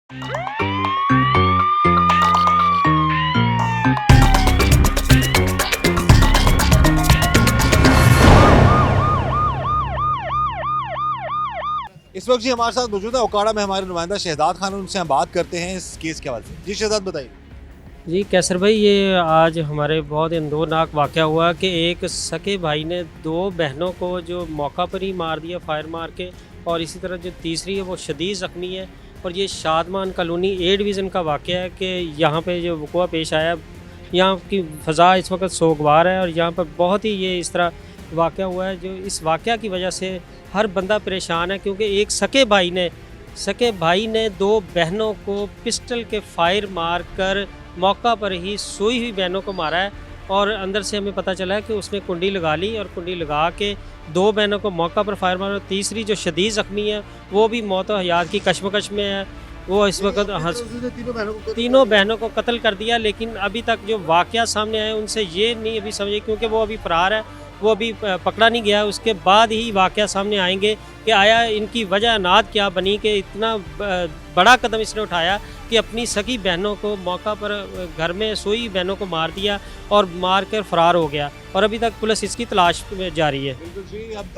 इस वक्त जी हमारे साथ मौजूद है ओकाड़ा में हमारे नुमाइंदा शहजाद खान, उनसे हम बात करते हैं इस केस के हवाले से। जी शहजाद बताइए। जी कैसर भाई, ये आज हमारे बहुत इंदोनाक वाक़या हुआ कि एक सके भाई ने दो बहनों को जो मौका पर ही मार दिया फायर मार के, और इसी तरह जो तीसरी है वो शदीद ज़ख्मी है। और ये शादमान कॉलोनी ए डिवीज़न का वाक़या है कि यहाँ पे जो वक़ुआ पेश आया, यहाँ की फ़ज़ा इस वक्त सोगवार है और यहाँ पर बहुत ही ये इस तरह वाक़या हुआ है। जो इस वाक़या की वजह से हर बंदा परेशान है, क्योंकि एक सके भाई ने दो बहनों को पिस्टल के फायर मार कर मौका पर ही सोई हुई बहनों को मारा है। और अंदर से हमें पता चला है कि उसने कुंडी लगा ली और कुंडी लगा के दो बहनों को मौका पर फायर मारा। तीसरी जो शदीद ज़ख्मी है वो भी मौत और हयात की कश्मकश में है। वो इस वक्त तीनों बहनों को कत्ल कर दिया, लेकिन अभी तक जो वाक़या सामने आए उनसे ये नहीं अभी समझे, क्योंकि वो अभी फरार है, वो अभी पकड़ा नहीं गया। उसके बाद ही वाक़या सामने आएंगे कि आया इनकी वजह अनाद क्या बनी कि इतना बड़ा कदम इसने उठाया कि अपनी सगी बहनों को मौका पर घर में सोई बहनों को मार दिया और मार कर फरार हो गया। और अभी तक पुलिस इसकी तलाश में जारी है।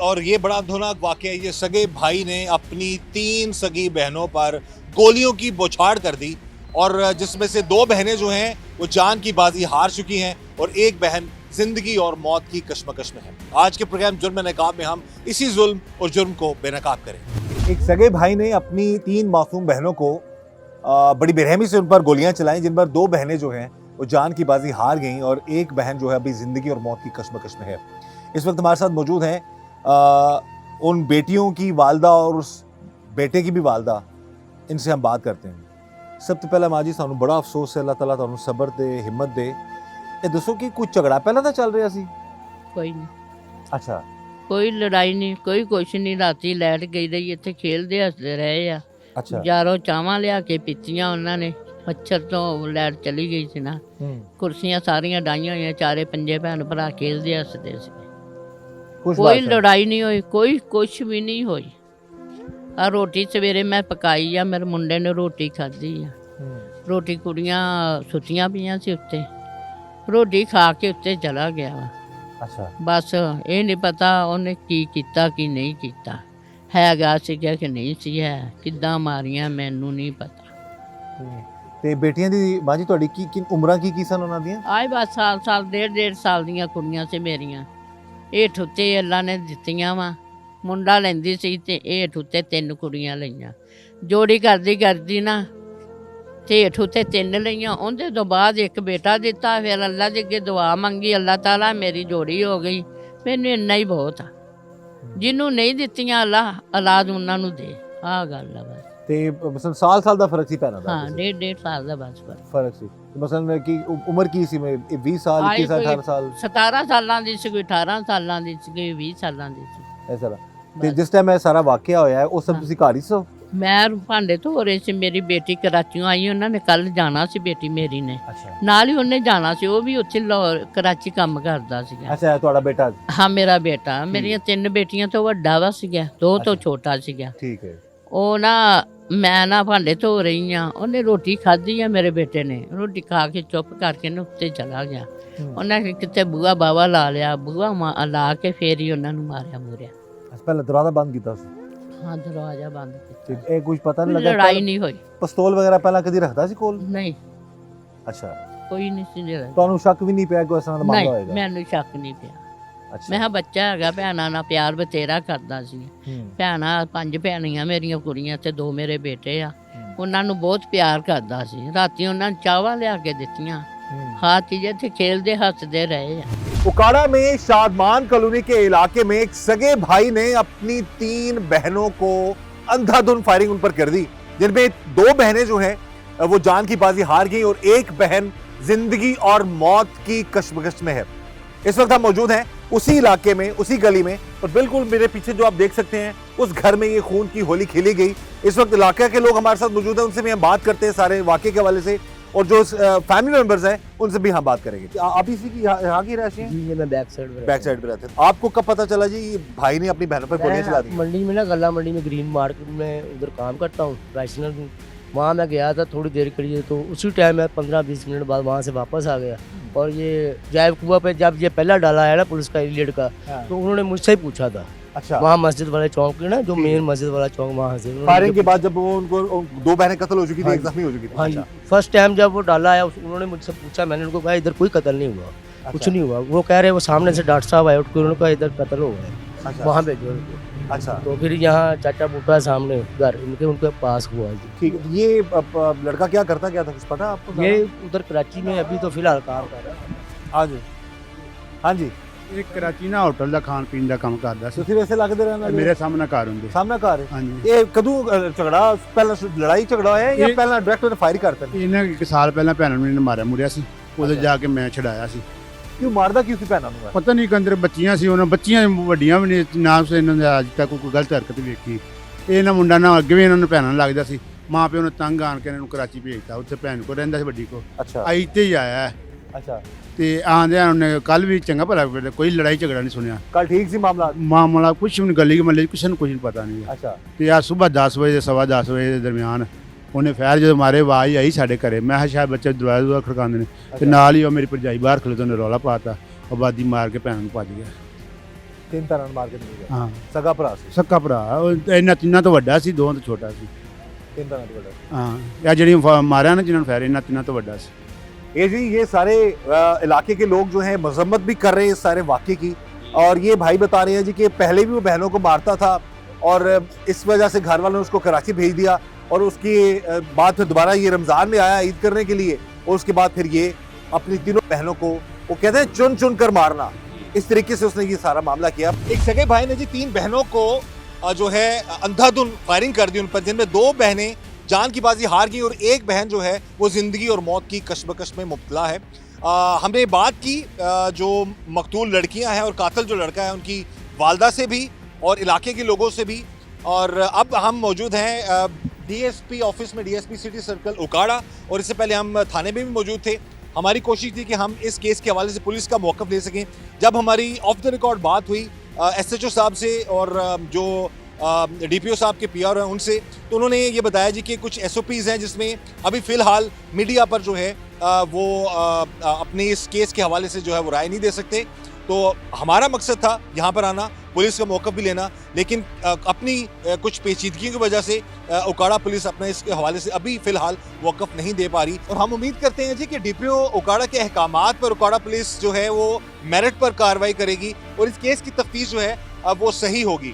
और ये बड़ा अफसोसनाक वाक़या, ये सगे भाई ने अपनी 3 सगी बहनों पर गोलियों की बौछार कर दी, और जिसमें से 2 बहनें जो हैं वो जान की बाजी हार चुकी हैं और एक बहन जिंदगी और मौत की कश्मकश में है। आज के प्रोग्राम जुर्म नकाब में हम इसी जुल्म और जुर्म को बेनकाब करें। एक सगे भाई ने अपनी 3 मासूम बहनों को बड़ी बेरहमी से उन पर गोलियां चलाई, जिन पर 2 बहनें जो हैं वो जान की बाजी हार गईं और एक बहन जो है अभी जिंदगी और मौत की कश्मकश में है। इस वक्त हमारे साथ मौजूद हैं उन बेटियों की वालदा और उस बेटे की भी वालदा। इनसे हम बात करते हैं। सबसे पहला माँ जी, सानू बड़ा अफसोस है, अल्लाह ताला तुहानू सबर दे, हिम्मत दे। ये दसो कि कुछ झगड़ा पहला तो चल रहा सी? कोई नहीं, अच्छा, कोई लड़ाई नहीं, कोई कुछ नहीं। राती लाइट गई रही, ਇੱਥੇ ਖੇਲਦੇ ਹੱਸਦੇ ਰਹੇ ਆ। अच्छा। ਯਾਰੋ ਚਾਵਾਂ ਲਿਆ ਕੇ ਪੀਤੀਆਂ ਉਹਨਾਂ ਨੇ। ਮੱਛਰ ਤੋਂ ਲਾਈਟ ਚਲੀ ਗਈ ਸੀ ਨਾ, ਕੁਰਸੀਆਂ ਸਾਰੀਆਂ ਡਾਈਆਂ ਹੋਈਆਂ, ਚਾਰੇ ਪੰਜੇ ਭੈਣ ਭਰਾ ਖੇਲਦੇ ਹੱਸਦੇ ਸੀ। ਕੋਈ ਲੜਾਈ ਨਹੀਂ ਹੋਈ, ਕੋਈ ਕੁਛ ਵੀ ਨਹੀਂ ਹੋਈ। ਆ ਰੋਟੀ ਸਵੇਰੇ ਮੈਂ ਪਕਾਈ ਆ, ਮੇਰੇ ਮੁੰਡੇ ਨੇ ਰੋਟੀ ਖਾਧੀ ਆ। ਰੋਟੀ ਕੁੜੀਆਂ ਸੁੱਤੀਆਂ ਪਈਆਂ ਸੀ ਉੱਤੇ, ਰੋਟੀ ਖਾ ਕੇ ਉੱਤੇ ਚਲਾ ਗਿਆ ਵਾ। अच्छा, ਬਸ ਇਹ ਨਹੀਂ ਪਤਾ ਉਹਨੇ ਕੀ ਕੀਤਾ ਕੀ ਨਹੀਂ ਕੀਤਾ, ਹੈਗਾ ਸੀਗਾ ਕਿ ਨਹੀਂ ਸੀ, ਹੈ ਕਿੱਦਾਂ ਮਾਰੀਆਂ ਮੈਨੂੰ ਨਹੀਂ ਪਤਾ। ਤੇ ਬੇਟੀਆਂ ਦੀ ਮਾਂ ਜੀ ਤੁਹਾਡੀ ਕੀ ਉਮਰਾਂ ਕੀ ਸਨ ਉਹਨਾਂ ਦੀਆਂ? ਆਏ ਬਸ ਸਾਲ ਡੇਢ ਸਾਲ ਦੀਆਂ ਕੁੜੀਆਂ ਸੀ ਮੇਰੀਆਂ। ਇਹ ਠੁੱਤੇ ਅੱਲਾ ਨੇ ਦਿੱਤੀਆਂ ਵਾ। ਮੁੰਡਾ ਲੈਂਦੀ ਸੀ ਤੇ ਇਹ ਠੁੱਤੇ 3 ਕੁੜੀਆਂ ਲਈਆਂ। ਜੋੜੀ ਕਰਦੀ ਨਾ ਤੇ ਠੁੱਤੇ 3 ਲਈਆਂ। ਉਹਦੇ ਤੋਂ ਬਾਅਦ ਇੱਕ ਬੇਟਾ ਦਿੱਤਾ। ਫਿਰ ਅੱਲਾ ਦੇ ਅੱਗੇ ਦੁਆ ਮੰਗੀ, ਅੱਲਾ ਤਾਲਾ ਮੇਰੀ ਜੋੜੀ ਹੋ ਗਈ, ਮੈਨੂੰ ਇੰਨਾ ਹੀ ਬਹੁਤ ਆ। ਜਿਹਨੂੰ ਨਹੀਂ ਦਿੱਤੀਆਂ ਅੱਲਾ ਔਲਾਦ ਉਹਨਾਂ ਨੂੰ ਦੇ। ਆਹ ਗੱਲ ਆ ਬਸ। ਤੇ ਮਸਲਨ ਸਾਲ ਦਾ ਫਰਕ ਸੀ ਭੈਣਾਂ ਦਾ? ਹਾਂ, ਡੇਢ ਸਾਲ ਦਾ ਬਸ ਫਰਕ ਸੀ। ਮਸਲਨ ਕੀ ਉਮਰ ਕੀ ਸੀ? 20 ਸਾਲ, 21 ਸਾਲ, 18 ਸਾਲ? 17 ਸਾਲਾਂ ਦੀ ਸੀ, ਕੋਈ 18 ਸਾਲਾਂ ਦੀ ਸੀ, ਕੋਈ 20 ਸਾਲਾਂ ਦੀ ਸੀ। ਐਸਾ। ਤੇ ਜਿਸ ਟਾਈਮ ਇਹ ਸਾਰਾ ਵਾਕਿਆ ਹੋਇਆ ਹੈ ਉਸ ਸਮੇਂ ਤੁਸੀਂ ਘਰ ਹੀ ਸੋ? ਮੈਂ ਭਾਂਡੇ ਧੋ ਰਹੀ ਸੀ, ਮੇਰੀ ਬੇਟੀ ਕਰਾਚੀੋਂ ਆਈ, ਉਹਨਾਂ ਨੇ ਕੱਲ ਜਾਣਾ ਸੀ, ਬੇਟੀ ਮੇਰੀ ਨੇ ਨਾਲ ਹੀ ਉਹਨੇ ਜਾਣਾ ਸੀ। ਉਹ ਵੀ ਉੱਥੇ ਲਾਹੌਰ ਕਰਾਚੀ ਕੰਮ ਕਰਦਾ ਸੀਗਾ। ਅੱਛਾ, ਤੁਹਾਡਾ ਬੇਟਾ? ਹਾਂ, ਮੇਰਾ ਬੇਟਾ। ਮੇਰੀਆਂ 3 ਬੇਟੀਆਂ ਤੋਂ ਵੱਡਾ ਵਾ ਸੀਗਾ, 2 ਤੋਂ ਛੋਟਾ ਸੀਗਾ। ਠੀਕ ਹੈ। ਉਹ ਮੈਂ ਭਾਂਡੇ ਧੋ ਰਹੀ ਆ, ਉਹਨੇ ਰੋਟੀ ਖਾਧੀ ਆ, ਮੇਰੇ ਬੇਟੇ ਨੇ ਰੋਟੀ ਖਾ ਕੇ ਚੁੱਪ ਕਰਕੇ ਨਾ ਉੱਤੇ ਚਲਾ ਗਿਆ। ਉਹਨਾਂ ਕਿਤੇ ਬੂਹਾ ਬਾਵਾ ਲਾ ਲਿਆ, ਬੂਹਾ ਲਾ ਕੇ ਫੇਰ ਹੀ ਉਹਨਾਂ ਨੂੰ ਮਾਰਿਆ ਮੂਰਿਆ। ਪਹਿਲਾਂ ਦਰਵਾਜ਼ਾ ਬੰਦ ਕੀਤਾ ਸੀ? ਹਾਂ, ਦਰਵਾਜ਼ਾ ਬੰਦ ਕੀਤਾ। ਇਹ ਕੁਝ ਪਤਾ ਨਹੀਂ ਲੱਗਾ? ਲੜਾਈ ਨਹੀਂ ਹੋਈ। ਪਿਸਤੌਲ ਵਗੈਰਾ ਪਹਿਲਾਂ ਕਦੀ ਰੱਖਦਾ ਸੀ ਕੋਲ? ਨਹੀਂ। ਅੱਛਾ, ਕੋਈ ਨਹੀਂ ਸੀ ਰੱਖਦਾ। ਤੁਹਾਨੂੰ ਸ਼ੱਕ ਵੀ ਨਹੀਂ ਪਿਆ ਕੋਈ ਇਸ ਤਰ੍ਹਾਂ ਦਾ ਮਾਮਲਾ ਹੋਏਗਾ? ਨਹੀਂ, ਮੈਨੂੰ ਸ਼ੱਕ ਨਹੀਂ ਪਿਆ। ਮੈਂ ਕਿਹਾ ਬੱਚਾ ਹੈਗਾ, ਭੈਣਾਂ ਨਾਲ ਪਿਆਰ ਬਥੇਰਾ ਕਰਦਾ ਸੀ। ਭੈਣਾਂ 5 ਭੈਣੀਆਂ ਮੇਰੀਆਂ ਕੁੜੀਆਂ ਤੇ 2 ਮੇਰੇ ਬੇਟੇ ਆ। ਉਹਨਾਂ ਨੂੰ ਬਹੁਤ ਪਿਆਰ ਕਰਦਾ ਸੀ। ਰਾਤੀ ਉਹਨਾਂ ਨੂੰ ਚਾਵਾ ਲਿਆ ਕੇ ਦਿੱਤੀਆਂ। हाथी जैसे खेलते हंसते रहे। उकाड़ा में शादमान कॉलोनी के इलाके में एक सगे भाई ने अपनी 3 बहनों को अंधाधुंध फायरिंग उन पर कर दी, जिनमें 2 बहनें जो हैं वो जान की बाजी हार गई और एक बहन जिंदगी और मौत की कश्मकश में है। इस वक्त हम मौजूद हैं उसी इलाके में, उसी गली में, और बिल्कुल मेरे पीछे जो आप देख सकते हैं उस घर में ये खून की होली खेली गई। इस वक्त इलाके के लोग हमारे साथ मौजूद हैं, उनसे भी हम बात करते हैं सारे वाकये के हवाले से, और जो फैमिली मेंबर्स हैं उनसे भी हम बात करेंगे। आप इसी की यहाँ की रहती हैं? जी, मैं बैक साइड पे रहते हैं। आपको कब पता चला जी भाई ने अपनी बहनों पर गोलियां चला दी? मंडी में ना, गला मंडी में ग्रीन मार्केट में उधर काम करता हूँ, राइसनर हूँ। वहाँ मैं गया था थोड़ी देर के लिए, तो उसी टाइम मैं 15-20 मिनट बाद वहाँ से वापस आ गया। और ये जायब कुआं पे जब ये पहला डाला है ना पुलिस का एलियट का, तो उन्होंने मुझसे ही पूछा था। अच्छा, वहाँ मस्जिद वाले चौक ना, जो मेन मस्जिद वाला चौक, वहाँ से फायरिंग के बाद जब वो उनको 2 बहनें कत्ल हो चुकी थी, हाँ एक जख्मी हो चुकी थी। हाँ जी, फर्स्ट टाइम जब वो डाला है उन्होंने मुझसे पूछा, मैंने उनको कहा इधर कोई कत्ल नहीं हुआ, कुछ नहीं हुआ। वो कह रहे वो सामने से डॉक्टर साहब आए उठ के, उन्होंने कहा इधर कत्ल हो गया, अच्छा, वहाँ भेजो उनको। अच्छा, तो फिर यहाँ चाचा बूटा सामने घर उनके पास हुआ जी। ठीक है। ये लड़का क्या करता क्या था, कुछ पता आपको? ये उधर कराची में अभी तो फिलहाल काम कर रहा है। हाँ जी, हाँ जी। ਇਹ ਕਰਾਚੀ ਨਾ ਹੋਟਲ ਦਾ ਖਾਣ ਪੀਣ ਦਾ ਕੰਮ ਕਰਦਾ ਸੀ ਤੁਸੀਂ ਵੈਸੇ ਲੱਗਦੇ ਰਹਿਣ ਵਾਲੇ ਮੇਰੇ ਸਾਹਮਣੇ ਘਰ ਹੁੰਦੇ ਸਾਹਮਣੇ ਘਰ ਹੈ। ਹਾਂਜੀ ਇਹ ਕਦੋਂ ਝਗੜਾ, ਪਹਿਲਾਂ ਲੜਾਈ ਝਗੜਾ ਹੋਇਆ ਹੈ ਜਾਂ ਇਹ- ਪਹਿਲਾਂ ਡਾਇਰੈਕਟ ਉਹਨੇ ਫਾਇਰ ਕਰਤਾ? ਇਹਨਾਂ ਇੱਕ ਸਾਲ ਪਹਿਲਾਂ ਭੈਣਾਂ ਨੂੰ ਇਹਨੇ ਮਾਰਿਆ ਮੁਰਿਆ ਸੀ, ਉਦੋਂ ਅੱਛਾ। ਜਾ ਕੇ ਮੈਂ ਛਡਾਇਆ ਸੀ। ਕਿਉਂ ਮਾਰਦਾ ਕਿਉਂ ਸੀ ਭੈਣਾਂ ਨੂੰ? ਪਤਾ ਨਹੀਂ ਕੰਦਰ ਬੱਚੀਆਂ ਸੀ, ਉਹਨਾਂ ਬੱਚੀਆਂ ਵੱਡੀਆਂ ਵੀ ਨਹੀਂ, ਨਾ ਸੇ ਇਹਨਾਂ ਨੇ ਅੱਜ ਤੱਕ ਕੋਈ ਗਲਤ ਹਰਕਤ ਵੇਖੀ। ਇਹ ਇਹਨਾਂ ਮੁੰਡਾ ਨਾ ਅੱਗੇ ਵੀ ਇਹਨਾਂ ਨੂੰ ਭੈਣਾਂ ਨੂੰ ਲੱਗਦਾ ਸੀ, ਮਾਂ ਪਿਓ ਨੇ ਤੰਗ ਆਣ ਕੇ ਇਹਨਾਂ ਨੂੰ ਕਰਾਚੀ ਭੇਜਤਾ, ਉੱਥੇ ਭੈਣ ਕੋਲ ਰਹਿੰਦਾ ਸੀ ਵੱਡੀ ਕੋ, ਅੱਛਾ, ਆਈ ਤੇ ਹੀ ਆਇਆ ਹੈ। ਅੱਛਾ। ਤੇ ਆਂਦਿਆਂ ਉਹਨੇ ਕੱਲ ਵੀ ਚੰਗਾ ਭਲਾ ਕੋਈ ਲੜਾਈ ਝਗੜਾ ਨਹੀਂ ਸੁਣਿਆ, ਕੱਲ ਠੀਕ ਸੀ ਮਾਮਲਾ? ਮਾਮਲਾ ਕੁਛ ਵੀ ਨਹੀਂ, ਗਲੀ ਮੱਲੇ ਕਿਸੇ ਨੂੰ ਕੁਝ ਨਹੀਂ ਪਤਾ ਨਹੀਂ। ਅੱਛਾ, ਤੇ ਆ ਸਵੇਰ 10 ਵਜੇ 10:15 ਵਜੇ ਦੇ ਦਰਮਿਆਨ ਉਹਨੇ ਫੈਰ ਜਦੋਂ ਮਾਰੇ, ਆਵਾਜ਼ ਆਈ ਸਾਡੇ ਘਰੇ। ਮੈਂ ਕਿਹਾ ਸ਼ਾਇਦ ਬੱਚੇ ਦਰਵਾਜ਼ਾ ਖੜਕਾਉਂਦੇ ਨੇ, ਤੇ ਨਾਲ ਹੀ ਉਹ ਮੇਰੀ ਭਰਜਾਈ ਬਾਹਰ ਖਲੋਤੇ, ਉਹਨੇ ਰੌਲਾ ਪਾਤਾ, ਆਬਾਦੀ ਮਾਰ ਕੇ ਭੈਣ ਨੂੰ ਭੱਜ ਗਿਆ। 3 ਤਰ੍ਹਾਂ ਮਾਰ ਕੇ ਨਿਕਲ ਗਿਆ। ਹਾਂ, ਸਗਾ ਭਰਾ ਸੀ? ਸੱਕਾ ਭਰਾ, ਉਹ ਇਹਨਾਂ ਤਿੰਨਾਂ ਤੋਂ ਵੱਡਾ ਸੀ, ਦੋਵਾਂ ਤੋਂ ਛੋਟਾ ਸੀ। 3 ਤਰ੍ਹਾਂ ਤੋਂ ਵੱਡਾ। ਹਾਂ, ਇਹ ਜਿਹੜੀ ਮਾਰਿਆ ਨਾ ਜਿਨ੍ਹਾਂ ਨੂੰ ਫੈਰ, ਇਹਨਾਂ ਤਿੰਨਾਂ ਤੋਂ ਵੱਡਾ ਸੀ। ये जी, ये सारे इलाके के लोग जो हैं मजम्मत भी कर रहे हैं इस सारे वाक़े की, और ये भाई बता रहे हैं जी कि पहले भी वो बहनों को मारता था और इस वजह से घर वालों ने उसको कराची भेज दिया, और उसकी बाद फिर दोबारा ये रमज़ान में आया ईद करने के लिए, और उसके बाद फिर ये अपनी तीनों बहनों को, वो कहते हैं चुन चुन कर मारना, इस तरीके से उसने ये सारा मामला किया। एक सगे भाई ने जी 3 बहनों को जो है अंधाधुन फायरिंग कर दी उन पर, जिनमें 2 बहनें जान की बाजी हार गई और एक बहन जो है वो ज़िंदगी और मौत की कशमकश में मुब्तला है। हमने बात की जो मकतूल लड़कियां हैं और कातिल जो लड़का है उनकी वालदा से भी और इलाके के लोगों से भी, और अब हम मौजूद हैं डीएसपी ऑफिस में, डीएसपी सिटी सर्कल उकाड़ा, और इससे पहले हम थाने में भी मौजूद थे। हमारी कोशिश थी कि हम इस केस के हवाले से पुलिस का मौक़िफ़ ले सकें। जब हमारी ऑफ द रिकॉर्ड बात हुई SHO साहब से और जो DPO साहब के PR हैं उनसे, तो उन्होंने ये बताया जी कि कुछ SOPs हैं जिसमें अभी फ़िलहाल मीडिया पर जो है वो अपने इस केस के हवाले से जो है वो राय नहीं दे सकते। तो हमारा मकसद था यहाँ पर आना, पुलिस का मौक़िफ़ भी लेना, लेकिन अपनी कुछ पेचीदगियों की वजह से उकाड़ा पुलिस अपने इसके हवाले से अभी फ़िलहाल मौक़िफ़ नहीं दे पा रही। और हम उम्मीद करते हैं जी कि DPO उकाड़ा के अहकामात पर उकाड़ा पुलिस जो है वो मेरिट पर कार्रवाई करेगी और इस केस की तफ्तीश जो है वो सही होगी।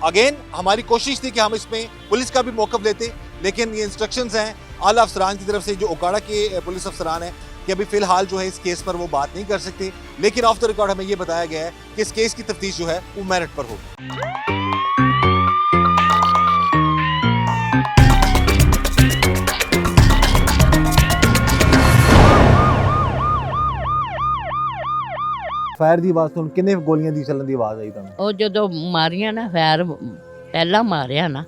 अगेन हमारी कोशिश थी कि हम इसमें पुलिस का भी मौक़िफ़ लेते, लेकिन ये इंस्ट्रक्शंस हैं आला अफसरान की तरफ से, जो उकाड़ा के पुलिस अफसरान हैं, कि अभी फ़िलहाल जो है इस केस पर वो बात नहीं कर सकते, लेकिन ऑफ द रिकॉर्ड हमें ये बताया गया है कि इस केस की तफ्तीश जो है वो मेरिट पर होगी। फायर की आवाज़ सुन किन्ने गोलियां दी चलन की आवाज़ आई तुहानू? ਉਹ ਜਦੋਂ ਮਾਰੀਆਂ ਨਾ ਫੈਰ, ਪਹਿਲਾਂ ਮਾਰਿਆ ਨਾ,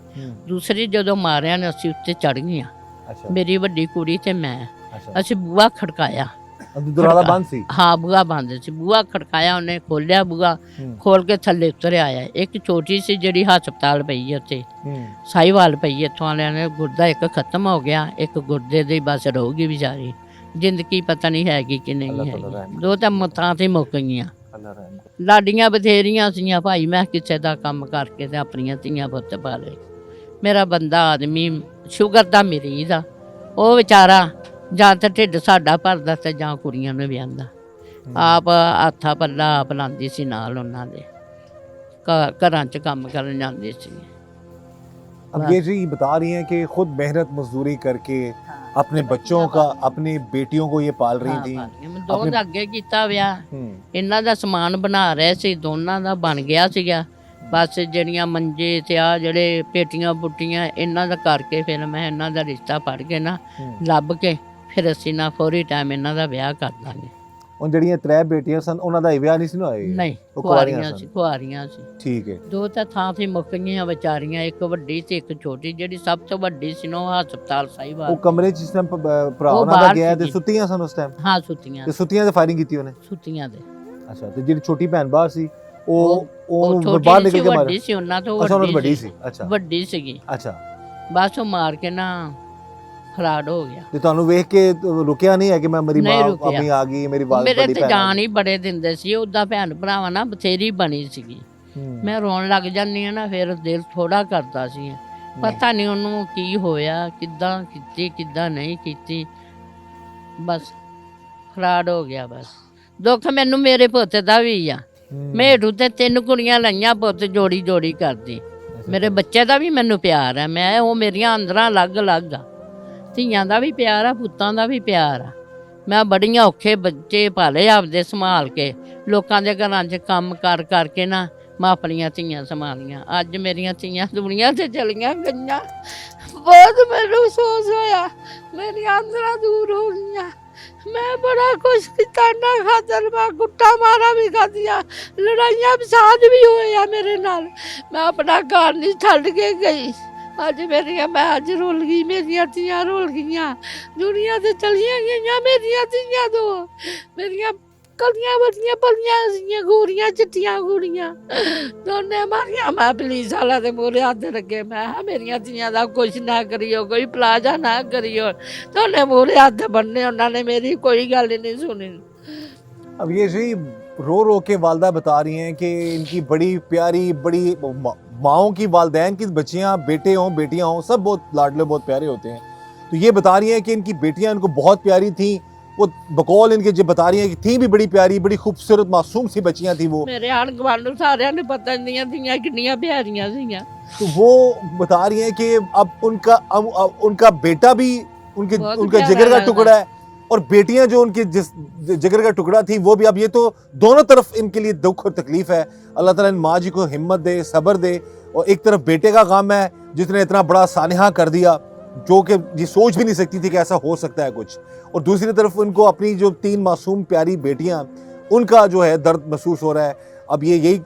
ਦੂਸਰੀ ਜਦੋਂ ਮਾਰਿਆ ਨਾ ਅਸੀਂ ਉੱਤੇ ਚੜ ਗਈਆਂ, अच्छा, ਮੇਰੀ ਵੱਡੀ ਕੁੜੀ ਤੇ ਮੈਂ। अच्छा। ਅਸੀਂ ਬੂਹਾ ਖੜਕਾਇਆ, दरवाजा बंद सी? ਹਾਂ ਬੂਹਾ ਬੰਦ ਸੀ। ਬੂਹਾ ਖੜਕਾਇਆ, ਉਹਨੇ ਖੋਲਿਆ ਬੂਹਾ, ਖੋਲ ਕੇ ਥੱਲੇ ਉਤਰ ਆਇਆ। ਇੱਕ ਛੋਟੀ ਸੀ ਜਿਹੜੀ ਹਸਪਤਾਲ ਪਈ ਹੈ ਉੱਥੇ, ਸਾਈਵਾਲ ਪਈ, ਇੱਥੋਂ ਵਾਲਿਆਂ ਨੇ ਗੁਰਦਾ ਇੱਕ ਖਤਮ ਹੋ ਗਿਆ, ਇੱਕ ਗੁਰਦੇ ਦੀ ਬਸ ਰਹੂਗੀ ਵਿਚਾਰੀ, ਜ਼ਿੰਦਗੀ ਪਤਾ ਨਹੀਂ ਹੈਗੀ ਕਿ ਨਹੀਂ ਹੈਗੀ। ਦੋ ਤਾਂ ਮਤਾਂ ਤੇ ਮੁੱਕ ਗਈਆਂ। ਲਾਡੀਆਂ ਬਥੇਰੀਆਂ ਸੀਆਂ ਭਾਈ, ਮੈਂ ਕਿਸੇ ਦਾ ਕੰਮ ਕਰਕੇ ਤੇ ਆਪਣੀਆਂ ਧੀਆਂ ਪੁੱਤ ਪਾਲੇ। ਮੇਰਾ ਬੰਦਾ ਆਦਮੀ ਸ਼ੂਗਰ ਦਾ ਮਰੀਜ਼ ਆ, ਉਹ ਵਿਚਾਰਾ ਜਾਂ ਤਾਂ ਢਿੱਡ ਸਾਡਾ ਭਰਦਾ ਤੇ ਜਾਂ ਕੁੜੀਆਂ ਨੂੰ ਵਿਆਹੁੰਦਾ। ਆਪ ਹੱਥਾਂ ਪੱਲਾ ਆਪ ਲਾਉਂਦੀ ਸੀ ਨਾਲ ਉਹਨਾਂ ਦੇ, ਘਰਾਂ 'ਚ ਕੰਮ ਕਰਨ ਜਾਂਦੀ ਸੀ। अब ये जी बता रही हैं कि खुद मेहनत मजदूरी करके अपने बच्चों का, अपनी बेटियों को ये पाल रही थी। ਦੋ ਦਾ ਅੱਗੇ ਕੀਤਾ ਵਿਆਹ, ਇਹਨਾਂ ਦਾ ਸਮਾਨ ਬਣਾ ਰਹੇ ਸੀ, ਦੋਨਾਂ ਦਾ ਬਣ ਗਿਆ ਸੀਗਾ। ਬਸ ਜਿਹੜੀਆਂ ਮੰਜੇ ਤੇ ਆ ਜਿਹੜੇ ਪੇਟੀਆਂ ਪੁੱਟੀਆਂ ਇਹਨਾਂ ਦਾ ਕਰਕੇ ਫਿਰ ਮੈਂ ਇਹਨਾਂ ਦਾ ਰਿਸ਼ਤਾ ਫੜ ਕੇ ਨਾ ਲੱਭ ਕੇ ਫਿਰ ਅਸੀਂ ਨਾ ਫੌਰੀ ਟਾਈਮ ਇਹਨਾਂ ਦਾ ਵਿਆਹ ਕਰ ਦਾਂਗੇ। उन जड़ियां 3 बेटियां सन, उन्हां दा विआह नहीं सी ना होया? ਨਹੀਂ, ਉਹ ਕੁਆਰੀਆਂ ਕੁਆਰੀਆਂ ਸੀ, ਕੁਆਰੀਆਂ ਸੀ। ठीक है। ਦੋ ਤਾਂ ਥਾਂ ਤੇ ਮੁੱਕ ਗਈਆਂ ਵਿਚਾਰੀਆਂ, ਇੱਕ ਵੱਡੀ ਤੇ ਇੱਕ ਛੋਟੀ। ਜਿਹੜੀ ਸਭ ਤੋਂ ਵੱਡੀ ਸੀ ਨਾ ਉਹ ਹਸਪਤਾਲ वो ਸਾਈਵਾਲ, कमरे च जिस टाइम भरा ਉਹ उन्हां दा ਬਾਹਰ गया ते ਸੀਗੀ। सुत्तियां सन उस टाइम? ਹਾਂ ਸੁੱਤੀਆਂ ते सुत्तियां ते फायरिंग कीती उन्हें? ਸੁੱਤੀਆਂ ਦੇ। अच्छा, ते जेडी छोटी भैन बाहर सी ਉਹ ਉਹ ਛੋਟੀ ਬਾਹਰ ਸੀ, निकल के ਵੱਡੀ मारा? ਸੀ ਉਹਨਾਂ ਤੋਂ अच्छा, उन्होंने बड़ी ਵੱਡੀ सी। अच्छा, ਵੱਡੀ ਸੀਗੀ। अच्छा। ਬਸ ਉਹ ਮਾਰ ਕੇ ਨਾ ਫਰਾਡ ਹੋ ਗਿਆ। ਤੇ ਤੁਹਾਨੂੰ ਵੇਖ ਕੇ ਰੁਕਿਆ ਨਹੀਂ ਹੈ ਕਿ ਮੈਂ ਮੇਰੀ ਨਹੀਂ ਮਾਂ ਰੁਕਿਆ। ਆਪਣੀ ਆ ਗਈ, ਮੇਰੀ ਬਾਤ ਮੇਰੇ ਬੜੀ ਤੇ ਭੈਣ ਜਾਨ ਹੀ ਬੜੇ ਦਿੰਦੇ ਸੀ, ਉੱਦਾਂ ਭੈਣ ਭਰਾਵਾਂ ਨਾਲ ਬਥੇਰੀ ਬਣੀ ਸੀਗੀ। ਮੈਂ ਰੋਣ ਲੱਗ ਜਾਂਦੀ ਹਾਂ ਨਾ, ਫਿਰ ਦਿਲ ਥੋੜਾ ਕਰਦਾ ਸੀ। ਪਤਾ ਨਹੀਂ ਉਹਨੂੰ ਕੀ ਹੋਇਆ, ਕਿੱਦਾਂ ਕੀਤੀ ਕਿੱਦਾਂ ਨਹੀਂ ਕੀਤੀ, ਬਸ ਫਰਾਡ ਹੋ ਗਿਆ। ਬਸ ਦੁੱਖ ਮੈਨੂੰ ਮੇਰੇ ਪੁੱਤ ਦਾ ਵੀ ਆ। ਮੈਂ ਹੇਠ ਉੱਤੇ 3 ਕੁੜੀਆਂ ਲਈਆਂ, ਪੁੱਤ ਜੋੜੀ ਜੋੜੀ ਕਰਦੀ। ਮੇਰੇ ਬੱਚੇ ਦਾ ਵੀ ਮੈਨੂੰ ਪਿਆਰ ਹੈ, ਮੈਂ ਉਹ ਮੇਰੀਆਂ ਅੰਦਰਾਂ ਅਲੱਗ-ਅਲੱਗ ਆ। ਧੀਆਂ ਦਾ ਵੀ ਪਿਆਰ ਆ, ਪੁੱਤਾਂ ਦਾ ਵੀ ਪਿਆਰ ਆ। ਮੈਂ ਬੜੀਆਂ ਔਖੇ ਬੱਚੇ ਪਾਲੇ ਆਪਦੇ ਸੰਭਾਲ ਕੇ, ਲੋਕਾਂ ਦੇ ਘਰਾਂ 'ਚ ਕੰਮ ਕਰ ਕਰਕੇ ਨਾ ਮੈਂ ਆਪਣੀਆਂ ਧੀਆਂ ਸੰਭਾਲੀਆਂ। ਅੱਜ ਮੇਰੀਆਂ ਧੀਆਂ ਦੁਨੀਆ 'ਤੇ ਚਲੀਆਂ ਗਈਆਂ, ਬਹੁਤ ਮੈਨੂੰ ਅਫਸੋਸ ਹੋਇਆ, ਮੇਰੀਆਂ ਅੰਦਰਾਂ ਦੂਰ ਹੋ ਗਈਆਂ। ਮੈਂ ਬੜਾ ਕੁਛ ਕੀਤਾ ਨਾ ਖਾਤਰ, ਮੈਂ ਗੁੱਟਾ ਮਾਰਾ ਵੀ ਖਾਧੀਆਂ, ਲੜਾਈਆਂ ਫਸਾਦ ਵੀ ਹੋਏ ਆ ਮੇਰੇ ਨਾਲ। ਮੈਂ ਆਪਣਾ ਘਰ ਨਹੀਂ ਛੱਡ ਕੇ ਗਈ। ਅੱਜ ਮੈਂ ਅੱਜ ਰੁੱਲ ਗਈ, ਮੇਰੀਆਂ ਧੀਆਂ ਰੁੱਲ ਗਈਆਂ, ਦੁਨੀਆ ਤੇ ਚਲੀਆਂ ਗਈਆਂ ਮੇਰੀਆਂ ਧੀਆਂ। ਦੋ ਮੇਰੀਆਂ ਕਲੀਆਂ ਬੱਤੀਆਂ ਪਲੀਆਂ ਸੀਗੀਆਂ, ਗੋਰੀਆਂ ਚਿੱਟੀਆਂ ਕੁੜੀਆਂ ਦੋਨੇ ਮਾਰੀਆਂ। ਮੈਂ ਪੁਲਿਸ ਵਾਲਾ ਦੇ ਮੂਹਰੇ ਹੱਥ ਰੱਖੇ, ਮੈਂ ਕਿਹਾ ਮੇਰੀਆਂ ਧੀਆਂ ਦਾ ਕੁਛ ਨਾ ਕਰਿਓ, ਕੋਈ ਪਲਾਜ਼ਾ ਨਾ ਕਰਿਓ। ਦੋਨੇ ਮੂਹਰੇ ਹੱਥ ਬੰਨੇ, ਉਹਨਾਂ ਨੇ ਮੇਰੀ ਕੋਈ ਗੱਲ नहीं सुनी। अब ये जी रो रो के वालदा बता रही हैं कि इनकी बड़ी प्यारी बड़ी माओं की वालदैन की बच्चियां, बेटे हों बेटियां हों, सब बहुत लाडले बहुत प्यारे होते हैं। तो ये बता रही हैं कि इनकी बेटियां इनको बहुत प्यारी थी। वो बकौल इनके जो बता रही हैं कि थी भी बड़ी प्यारी, बड़ी खूबसूरत मासूम सी बच्चियां थी वो। मेरे आन गवांढ सारिਆਂ ਨੂੰ ਪਤਾ ਨਹੀਂ ਧੀਆਂ ਕਿੰਨੀਆਂ ਪਿਆਰੀਆਂ ਸੀਗੀਆਂ। तो वो बता रही हैं कि अब उनका बेटा भी उनका जिगर का टुकड़ा है, और बेटियां जो उनके जिस जिगर का टुकड़ा थी वो भी। अब ये तो दोनों तरफ इनके लिए दुख और तकलीफ है। अल्लाह ताला इन माँ जी को हिम्मत दे, सब्र दे। और एक तरफ बेटे का गम है जिसने इतना बड़ा सानहा कर दिया, जो कि ये सोच भी नहीं सकती थी कि ऐसा हो सकता है कुछ। और दूसरी तरफ उनको अपनी जो 3 मासूम प्यारी बेटियां, उनका जो है दर्द महसूस हो रहा है। अब ये यही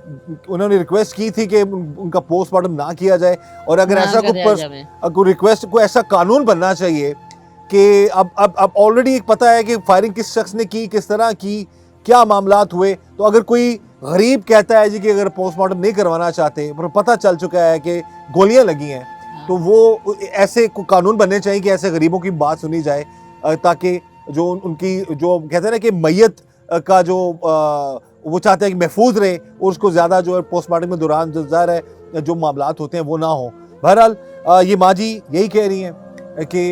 उन्होंने रिक्वेस्ट की थी कि उनका पोस्टमार्टम ना किया जाए, और अगर ऐसा कोई रिक्वेस्ट, कोई ऐसा कानून बनना चाहिए कि अब ऑलरेडी एक पता है कि फायरिंग किस शख्स ने की, किस तरह की, क्या मामलात हुए। तो अगर कोई गरीब कहता है जी कि अगर पोस्टमार्टम नहीं करवाना चाहते, पर पता चल चुका है कि गोलियां लगी हैं, तो वो ऐसे कानून बनने चाहिए कि ऐसे गरीबों की बात सुनी जाए, ताकि जो उनकी जो कहते हैं ना कि मैयत का जो वो चाहते हैं कि महफूज रहे, और उसको ज़्यादा जो है पोस्टमार्टम के दौरान जो ज़ाहिर है जो मामलात होते हैं वो ना हो। बहरहाल ये माँ जी यही कह रही हैं कि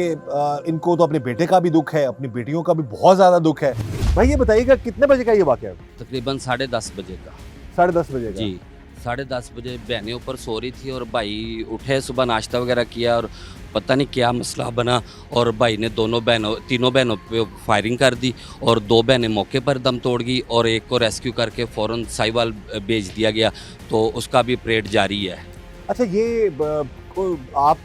इनको तो अपने बेटे का भी दुख है, अपनी बेटियों का भी बहुत ज़्यादा दुख है। भाई ये बताइएगा कितने बजे का ये वाक़या है? तकरीबन 10:30 बजे का। 10:30 बजे का? जी 10:30 बजे बहनें ऊपर सो रही थी और भाई उठे, सुबह नाश्ता वगैरह किया, और पता नहीं क्या मसला बना, और भाई ने तीनों बहनों पे फायरिंग कर दी, और 2 बहनें मौके पर दम तोड़ गई, और एक को रेस्क्यू करके फ़ौरन साहिवाल भेज दिया गया। तो उसका भी परेड जारी है। अच्छा, ये आप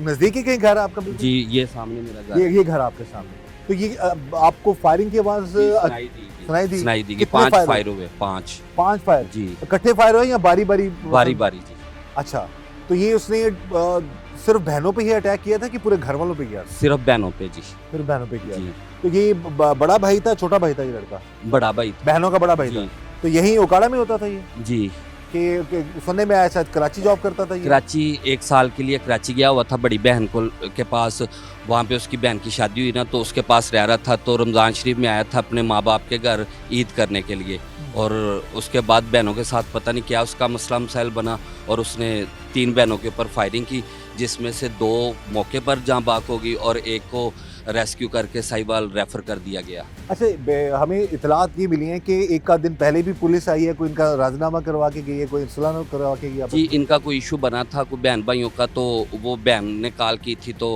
नज़दीकी कहीं घर है आपका? जी ये सामने मेरा घर, ये घर आपके सामने। तो ये आपको फायरिंग की आवाज़ सुनाई दी कि 5 फायर हुए? 5 फायर जी। इकट्ठे फायर हुए या बारी बारी? बारी जी। अच्छा, तो ये उसने सिर्फ बहनों पे ही अटैक किया था कि पूरे घर वालों पे किया? सिर्फ बहनों पे जी। सिर्फ बहनों पे किया जी। तो ये बड़ा भाई था, छोटा भाई था ये लड़का? बड़ा भाई था। बहनों का बड़ा भाई था। तो यही ओकाड़ा में होता था ये? जी। कि सुनने में आया शायद कराची जॉब करता था ये? कराची 1 साल के लिए कराची गया हुआ था बड़ी बहन के पास। वहाँ पे उसकी बहन की शादी हुई ना, तो उसके पास रह रहा था। तो रमज़ान शरीफ में आया था अपने माँ बाप के घर ईद करने के लिए, और उसके बाद बहनों के साथ पता नहीं क्या उसका मसला मसाइल बना, और उसने 3 बहनों के ऊपर फायरिंग की, जिसमें से 2 मौके पर जाँ बाक हो गई, और एक को रेस्क्यू करके साहिवाल रेफर कर दिया गया। अच्छा, हमें इतलात ये मिली है कि 1 दिन पहले भी पुलिस आई है, कोई इनका राजीनामा करवा के गई है, कोई सुलह करवा के गई? जी इनका कोई इशू बना था कोई बहन भाइयों का, तो वो बहन ने कॉल की थी, तो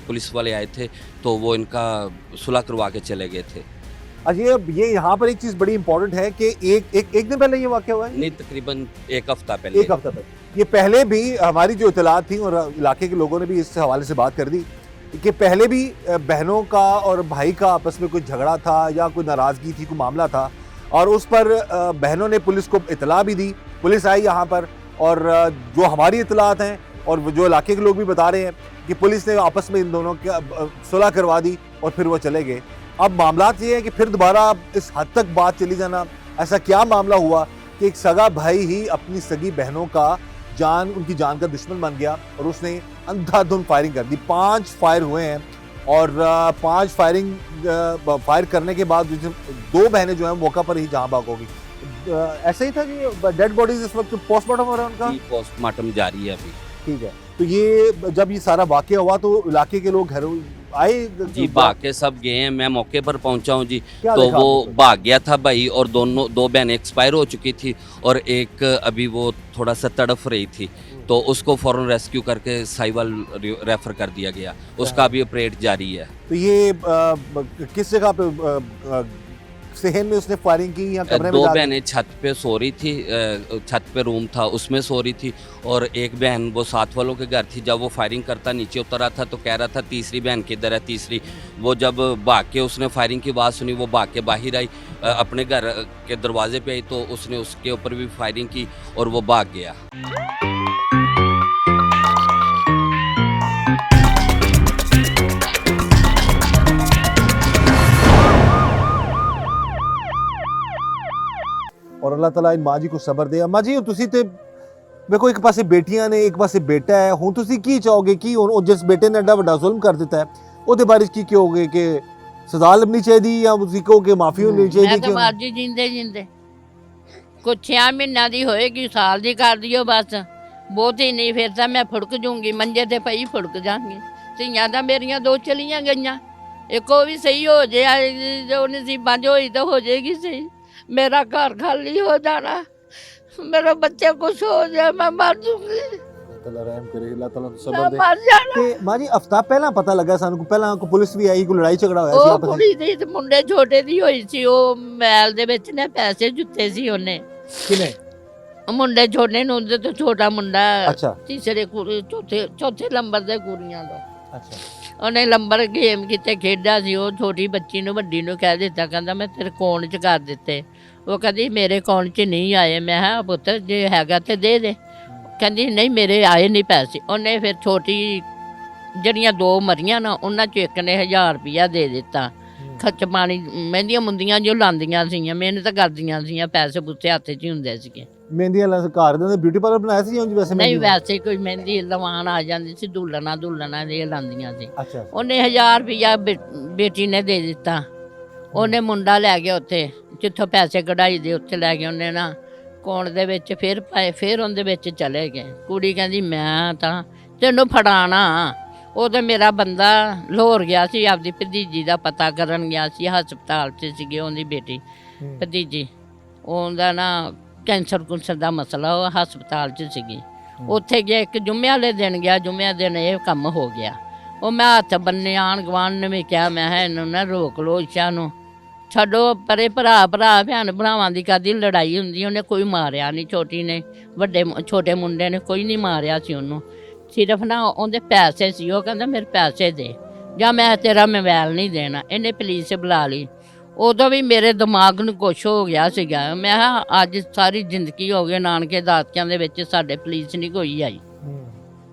पुलिस वाले आए थे, तो वो इनका सुलह करवा के चले गए थे। अच्छा, ये यहाँ पर एक चीज़ बड़ी इंपॉर्टेंट है कि एक दिन पहले ये वाक़या हुआ है? नहीं, तकरीबन 1 हफ्ता पहले। 1 हफ्ता पहले। ये पहले भी हमारी जो इतलात थी, और इलाके के लोगों ने भी इस हवाले से बात कर दी कि पहले भी बहनों का और भाई का आपस में कोई झगड़ा था या कोई नाराज़गी थी, कोई मामला था, और उस पर बहनों ने पुलिस को इतला भी दी। पुलिस आई यहाँ पर, और जो हमारी इतलात हैं और जो इलाके के लोग भी बता रहे हैं कि पुलिस ने आपस में इन दोनों की सुलह करवा दी, और फिर वो चले गए। अब मामला ये है कि फिर दोबारा इस हद तक बात चली जाना, ऐसा क्या मामला हुआ कि एक सगा भाई ही अपनी सगी बहनों का उनकी जान का दुश्मन बन गया और उसने अंधाधुंध फायरिंग कर दी। 5 फायर हुए हैं और 5 फायर करने के बाद 2 बहनें जो हैं मौका पर ही जहां भाग होगी। ऐसा ही था कि डेड बॉडीज इस वक्त पोस्टमार्टम हो रहा है उनका? पोस्टमार्टम जारी है अभी। ठीक है, तो ये जब ये सारा वाकया हुआ तो इलाके के लोग घर आए जी, भाग के सब गए हैं। मैं मौके पर पहुंचा हूं जी, क्या तो देखा वो आपने? भाग गया था भाई, और 2 बहनें एक्सपायर हो चुकी थी और एक अभी वो थोड़ा सा तड़फ रही थी, तो उसको फौरन रेस्क्यू करके साहिवाल रेफर कर दिया गया। उसका अभी ऑपरेट जारी है। तो ये किस जगह पे सहन में उसने फायरिंग की या कमरे में 2 जाके? बहनें छत पे सो रही थी, छत पे रूम था उसमें सो रही थी, और एक बहन वो साथ वालों के घर थी। जब वो फायरिंग करता नीचे उतरा था तो कह रहा था तीसरी बहन किधर है, तीसरी। वो जब भाग के उसने फायरिंग की आवाज़ सुनी, वो भाग के बाहर आई, अपने घर के दरवाजे पे आई, तो उसने उसके ऊपर भी फायरिंग की और वो भाग गया। और अल्लाह ताला इन माँ जी को सबर दे। अम्मा जी ਤੁਸੀਂ ਤੇ ਵੇਖੋ ਇੱਕ ਪਾਸੇ ਬੇਟੀਆਂ ਨੇ, ਇੱਕ ਪਾਸੇ ਬੇਟਾ ਹੈ, ਹੁਣ ਤੁਸੀਂ ਕੀ ਚਾਹੋਗੇ ਕਿ ਉਹ ਜਿਸ ਬੇਟੇ ਨੇ ਐਡਾ ਵੱਡਾ ਜ਼ੁਲਮ ਕਰ ਦਿੱਤਾ ਹੈ ਉਹਦੇ ਬਾਰੇ ਕੀ ਕਹੋਗੇ ਕਿ ਸਜ਼ਾ ਲੱਭਣੀ ਚਾਹੀਦੀ ਜਾਂ ਤੁਸੀਂ ਕਹੋਗੇ ਮਾਫੀ ਹੋਣੀ ਮੈਂ ਚਾਹੀਦੀ? ਤਾਂ ਮਰਜੀ ਜਿੰਦੇ ਜਿੰਦੇ ਕੁਛ 6 ਮਹੀਨਿਆਂ ਦੀ ਹੋਏਗੀ, ਸਾਲ ਦੀ ਕਰ ਦਿਓ ਬਸ, ਬਹੁਤੀ ਨਹੀਂ, ਫਿਰ ਤਾਂ ਮੈਂ ਫੁੜਕ ਜੂੰਗੀ, ਮੰਜੇ ਤੇ ਪਈ ਫੁੜਕ ਜਾਵਾਂਗੀ। ਧੀਆਂ ਤਾਂ ਮੇਰੀਆਂ 2 ਚਲੀਆਂ ਗਈਆਂ, ਇੱਕ ਉਹ ਵੀ ਸਹੀ ਹੋ ਜੇ, ਜੋ ਨਸੀਬਾਂ 'ਚ ਹੋਈ ਤਾਂ ਹੋ ਜਾਏਗੀ ਸਹੀ। मेरा घर खाली हो जाना, मेरे बच्चे कुछ हो जाए, मैं मर जूंगी, ਅੱਲਾਹ ਤਾਲਾ ਰਹਿਮ ਕਰੇ, ਅੱਲਾਹ ਤਾਲਾ ਨੂੰ मैं ਸਬਰ ਦੇ। मर जाना। ਤੇ ਮਾਂ ਜੀ ਹਫਤਾ ਪਹਿਲਾਂ ਪਤਾ ਲੱਗਾ ਸਾਨੂੰ, ਪਹਿਲਾਂ ਕੋਈ ਪੁਲਿਸ ਵੀ ਆਈ, ਕੋਈ ਲੜਾਈ ਝਗੜਾ ਹੋਇਆ ਸੀ ਉਹ ਆਪਸ ਵਿੱਚ? ਕੁੜੀ ਦੀ ਤੇ ਮੁੰਡੇ ਛੋਟੇ ਦੀ ਹੋਈ ਸੀ, ਉਹ ਮੈਲ ਦੇ ਵਿੱਚ ਨੇ ਪੈਸੇ ਜੁੱਤੇ ਸੀ ਉਹਨੇ, ਕਿਨੇ? ਉਹ ਮੁੰਡੇ ਛੋਟੇ ਨੂੰ, ਉਹਦੇ ਤੋਂ ਛੋਟਾ ਮੁੰਡਾ, ਅੱਛਾ ਤੀਸਰੇ ਕੁੜੀ, ਚੌਥੇ ਨੰਬਰ ਦੇ ਕੁੜੀਆਂ ਦਾ, ਅੱਛਾ ਉਹਨੇ ਨੰਬਰ ਗੇਮ ਕਿਤੇ ਖੇਡਿਆ ਸੀ। ਉਹ ਛੋਟੀ ਬੱਚੀ ਨੂੰ ਵੱਡੀ ਨੂੰ ਕਹਿ ਦਿੱਤਾ, ਕਹਿੰਦਾ ਮੈਂ ਤੇਰੇ ਅਕਾਊਂਟ 'ਚ ਕਰ ਦਿੱਤੇ। ਉਹ ਕਹਿੰਦੀ ਮੇਰੇ ਅਕਾਊਂਟ 'ਚ ਨਹੀਂ ਆਏ। ਮੈਂ ਕਿਹਾ ਪੁੱਤ ਜੇ ਹੈਗਾ ਤੇ ਦੇ ਦੇ। ਕਹਿੰਦੀ ਨਹੀਂ ਮੇਰੇ ਆਏ ਨਹੀਂ ਪੈਸੇ। ਉਹਨੇ ਫਿਰ ਛੋਟੀ ਜਿਹੜੀਆਂ 2 ਮਰੀਆਂ ਨਾ, ਉਹਨਾਂ 'ਚੋਂ ਇੱਕ ਨੇ 1000 ਰੁਪਈਆ ਦੇ ਦਿੱਤਾ। ਖਰਚ ਪਾਣੀ ਮਹਿੰਦੀਆਂ ਮੁੰਦੀਆਂ ਜੋ ਲਾਉਂਦੀਆਂ ਸੀਗੀਆਂ, ਮਿਹਨਤ ਕਰਦੀਆਂ ਸੀਗੀਆਂ, ਪੈਸੇ ਪੁੱਤੇ ਹੱਥ 'ਚ ਹੀ ਹੁੰਦੇ ਸੀਗੇ। ਮਹਿੰਦੀ ਵਾਲਾ ਘਰ ਦੇ ਬਿਊਟੀ ਪਾਰਲਰ ਬਣਾਇਆ ਸੀ ਜਾਂ ਉਂਝ ਵੈਸੇ ਨਹੀਂ ਮਹਿੰਦੀ? ਵੈਸੇ ਕੋਈ ਮਹਿੰਦੀ ਲਵਾਉਣ ਆ ਜਾਂਦੀ ਸੀ, ਦੁਲਣਾ ਇਹ ਲਾਉਂਦੀਆਂ ਸੀ। ਅੱਛਾ ਉਹਨੇ 1000 ਰੁਪਈਆ ਬੇਟੀ ਨੇ ਦੇ ਦਿੱਤਾ। ਉਹਨੇ ਮੁੰਡਾ ਲੈ ਗਿਆ ਉੱਥੇ ਜਿੱਥੋਂ ਪੈਸੇ ਕਢਾਈ ਦੇ, ਉੱਥੇ ਲੈ ਗਿਆ ਉਹਨੇ ਨਾ ਅਕਾਊਂਟ ਦੇ ਵਿੱਚ, ਫਿਰ ਪਾਏ, ਫਿਰ ਉਹਦੇ ਵਿੱਚ ਚਲੇ ਗਏ। ਕੁੜੀ ਕਹਿੰਦੀ ਮੈਂ ਤਾਂ ਤੈਨੂੰ ਫੜਾਣਾ। ਉਹ ਤਾਂ ਮੇਰਾ ਬੰਦਾ ਲਾਹੌਰ ਗਿਆ ਸੀ, ਆਪਦੀ ਭਤੀਜੀ ਦਾ ਪਤਾ ਕਰਨ ਗਿਆ ਸੀ, ਹਸਪਤਾਲ 'ਚ ਸੀਗੀ ਉਹਦੀ ਬੇਟੀ ਭਤੀਜੀ, ਉਹਦਾ ਨਾ ਕੈਂਸਰ ਦਾ ਮਸਲਾ, ਉਹ ਹਸਪਤਾਲ 'ਚ ਸੀਗੀ। ਉੱਥੇ ਗਿਆ, ਇੱਕ ਜੁਮੇ ਵਾਲੇ ਦਿਨ ਗਿਆ, ਜੁਮੇ ਦਿਨ ਇਹ ਕੰਮ ਹੋ ਗਿਆ। ਉਹ ਮੈਂ ਹੱਥ ਬੰਨੇ, ਆਣ ਗਵਾਂਢ ਨੇ ਵੀ ਕਿਹਾ, ਮੈਂ ਕਿਹਾ ਇਹਨੂੰ ਨਾ ਰੋਕ ਲਓ, ਇੱਛਾ ਨੂੰ ਛੱਡੋ ਪਰੇ, ਭਰਾ ਭੈਣ ਭਰਾਵਾਂ ਦੀ ਕਾਹਦੀ ਲੜਾਈ ਹੁੰਦੀ, ਉਹਨੇ ਕੋਈ ਮਾਰਿਆ ਨਹੀਂ, ਛੋਟੀ ਨੇ, ਛੋਟੇ ਮੁੰਡੇ ਨੇ ਕੋਈ ਨਹੀਂ ਮਾਰਿਆ ਸੀ ਉਹਨੂੰ, ਸਿਰਫ ਨਾ ਉਹਦੇ ਪੈਸੇ ਸੀ। ਉਹ ਕਹਿੰਦਾ ਮੇਰੇ ਪੈਸੇ ਦੇ ਜਾਂ ਮੈਂ ਤੇਰਾ ਮੋਬਾਈਲ ਨਹੀਂ ਦੇਣਾ। ਇਹਨੇ ਪੁਲਿਸ ਬੁਲਾ ਲਈ। ਉਦੋਂ ਵੀ ਮੇਰੇ ਦਿਮਾਗ ਨੂੰ ਕੁਛ ਹੋ ਗਿਆ ਸੀਗਾ। ਮੈਂ ਕਿਹਾ ਅੱਜ ਸਾਰੀ ਜ਼ਿੰਦਗੀ ਹੋ ਗਈ ਨਾਨਕੇ ਦਾਦਕਿਆਂ ਦੇ ਵਿੱਚ ਸਾਡੇ ਪੁਲਿਸ ਨਹੀਂ ਕੋਈ ਆਈ,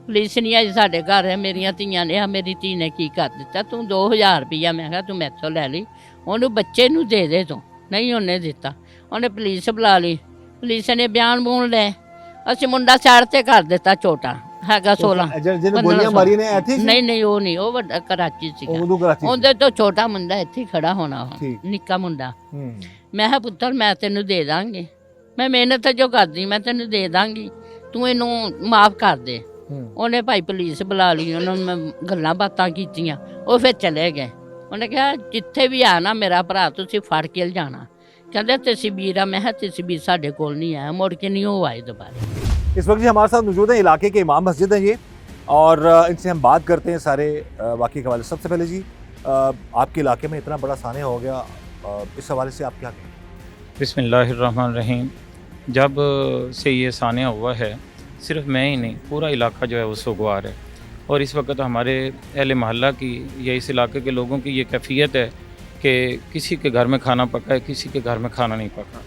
ਪੁਲਿਸ ਨਹੀਂ ਆਈ ਸਾਡੇ ਘਰ। ਹੈ ਮੇਰੀਆਂ ਧੀਆਂ ਨੇ, ਮੇਰੀ ਧੀ ਨੇ ਕੀ ਕਰ ਦਿੱਤਾ, ਤੂੰ 2000 ਰੁਪਈਆ ਮੈਂ ਕਿਹਾ ਤੂੰ ਮੈਥੋਂ ਲੈ ਲਈ, ਉਹਨੂੰ ਬੱਚੇ ਨੂੰ ਦੇ ਦੇ ਤੂੰ। ਨਹੀਂ ਉਹਨੇ ਦਿੱਤਾ। ਉਹਨੇ ਪੁਲਿਸ ਬੁਲਾ ਲਈ, ਪੁਲਿਸ ਨੇ ਬਿਆਨ ਬੂਨ ਲਏ। ਅਸੀਂ ਮੁੰਡਾ ਸਾਈਡ ਤੇ ਕਰ ਦਿੱਤਾ, ਛੋਟਾ ਹੈਗਾ 16 ਜਿਹਨੇ ਗੋਲੀਆਂ ਮਾਰੀਆਂ ਨੇ ਇੱਥੇ ਸੀ? ਨਹੀਂ ਉਹ ਨਹੀਂ, ਉਹ ਵੱਡਾ ਕਰਾਚੀ ਸੀਗਾ। ਉਦੋਂ ਕਰਾਚੀ ਉਹਦੇ ਤੋਂ ਛੋਟਾ ਮੁੰਡਾ ਇੱਥੇ ਹੀ ਖੜਾ ਹੋਣਾ, ਠੀਕ। ਨਿੱਕਾ ਮੁੰਡਾ। ਮੈਂ ਕਿਹਾ ਪੁੱਤਰ ਮੈਂ ਤੈਨੂੰ ਦੇ ਦਾਂਗੀ, ਮੈਂ ਮਿਹਨਤ ਜੋ ਕਰਦੀ ਮੈਂ ਤੈਨੂੰ ਦੇ ਦਾਂਗੀ, ਤੂੰ ਇਹਨੂੰ ਮਾਫ ਕਰ ਦੇ। ਉਹਨੇ ਭਾਈ ਪੁਲਿਸ ਬੁਲਾ ਲਈ, ਉਹਨਾਂ ਨੂੰ ਮੈਂ ਗੱਲਾਂ ਬਾਤਾਂ ਕੀਤੀਆਂ, ਉਹ ਫਿਰ ਚਲੇ ਗਏ। ਉਹਨੇ ਕਿਹਾ ਜਿੱਥੇ ਵੀ ਆ ਨਾ ਮੇਰਾ ਭਰਾ ਤੁਸੀਂ ਫੜ ਕੇ ਲਿਜਾਣਾ। ਕਹਿੰਦੇ तस्वीर मैं है तस्वीर साढ़े कोल नहीं आया, मुड़ के नहीं हो आए दोबारा। इस वक्त जी हमारे साथ मौजूद है इलाके के इमाम मस्जिद हैं ये, और इनसे हम बात करते हैं सारे वाक़े के हवाले। सबसे पहले जी आपके इलाके में इतना बड़ा सानिया हो गया, इस हवाले से आप क्या कहें? बिस्मिल्लाहिर्रहमानिर्रहीम। जब से ये सानिया हुआ है, सिर्फ मैं ही नहीं पूरा इलाका जो है वो सुगवार है, और इस वक्त हमारे अहले मोहल्ला की या इस इलाके के लोगों की ये कैफियत है कि किसी के घर में खाना पका है, किसी के घर में खाना नहीं पका।